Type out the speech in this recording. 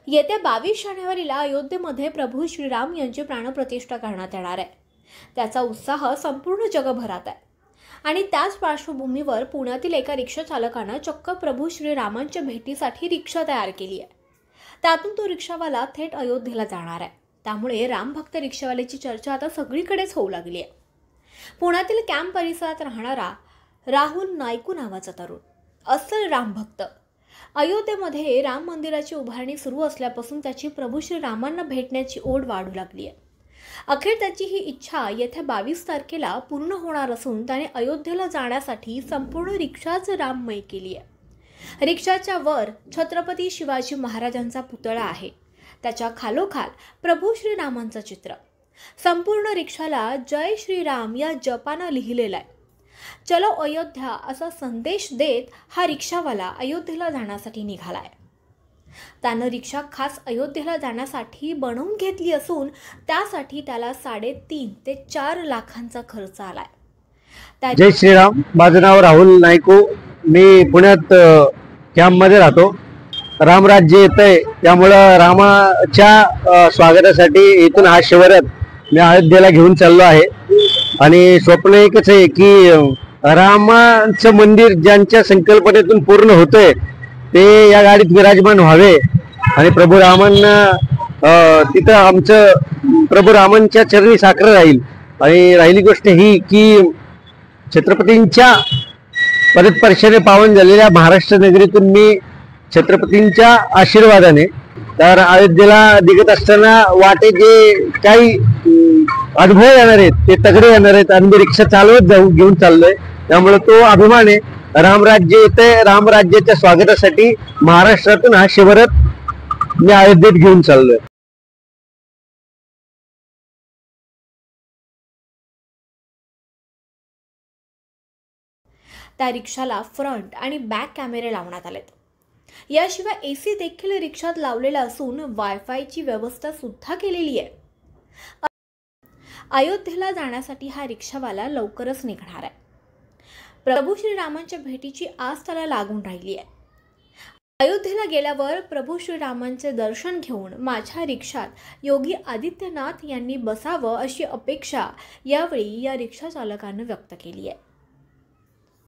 येत्या 22 जानेवारीला अयोध्येमध्ये प्रभू श्रीराम यांची प्राणप्रतिष्ठा करण्यात येणार आहे। त्याचा उत्साह संपूर्ण जगभरात आहे आणि त्याच पार्श्वभूमीवर पुण्यातील एका रिक्षा चालकाने चक्क प्रभू श्रीरामांच्या भेटीसाठी रिक्षा तयार केली आहे। त्यातून तो रिक्षावाला थेट अयोध्येला जाणार आहे। त्यामुळे रामभक्त रिक्षावाल्याची चर्चा आता सगळीकडेच होऊ लागली आहे। पुण्यातील कॅम्प परिसरात राहणारा राहुल नायकू नावाचा तरुण अस्सल रामभक्त अयोध्येमध्ये राम मंदिराची उभारणी सुरू असल्यापासून त्याची प्रभू श्रीरामांना भेटण्याची ओढ वाढू लागली आहे। अखेर त्याची ही इच्छा येत्या 22 तारखेला पूर्ण होणार असून त्याने अयोध्येला जाण्यासाठी संपूर्ण रिक्षाच राममय केली आहे। रिक्षाच्या वर छत्रपती शिवाजी महाराजांचा पुतळा आहे। त्याच्या खालोखाल प्रभू श्रीरामांचं चित्र। संपूर्ण रिक्षाला जय श्रीराम या जपानं लिहिलेलं आहे। चलो अयोध्या असा संदेश देत हा रिक्षावाला अयोध्येला जाण्यासाठी निघालाय। त्यानं रिक्षा खास अयोध्येला जाण्यासाठी बनवून घेतली असून त्यासाठी त्याला 3.5 ते 4 लाखांचा खर्च आलाय। जय श्रीराम। माझं नाव राहुल नायकू। मी पुण्यात कॅम्पमध्ये राहतो। रामराज्य येतंय त्यामुळं रामाच्या स्वागतासाठी इथून हा शिवरथ मी अयोध्येला घेऊन चाललो आहे आणि स्वप्न एकच आहे की रामाचं मंदिर ज्यांच्या संकल्पनेतून पूर्ण होतंय ते या गाडीत विराजमान व्हावे आणि प्रभू रामांना तिथं आमचं प्रभू रामांच्या चरणी साखर राहील। आणि राहिली गोष्ट ही की छत्रपतींच्या परतस्पर्शाने पावन झालेल्या महाराष्ट्र नगरीतून मी छत्रपतींच्या आशीर्वादाने तर अयोध्येला निघत असताना वाटे जे काही अनुभव येणार आहेत ते तगडे येणार आहेत आणि मी रिक्षा चालवत घेऊन चाललोय। त्यामुळे तो अभिमान आहे। रामराज्य येते, रामराज्याच्या स्वागतासाठी महाराष्ट्रातून हा शिवरथ मी अयोध्येत घेऊन चाललोय। त्या रिक्षाला फ्रंट आणि बॅक कॅमेरे लावण्यात आलेत। याशिवाय एसी देखील रिक्षात लावलेला असून वायफायची व्यवस्था सुद्धा केलेली आहे। अयोध्येला जाण्यासाठी हा रिक्षावाला लवकरच निघणार आहे। प्रभू श्रीरामांच्या भेटीची आस त्याला लागून राहिली आहे। अयोध्येला गेल्यावर प्रभू श्रीरामांचे दर्शन घेऊन माझ्या रिक्षात योगी आदित्यनाथ यांनी बसावं अशी अपेक्षा यावेळी या रिक्षा चालकानं व्यक्त केली आहे।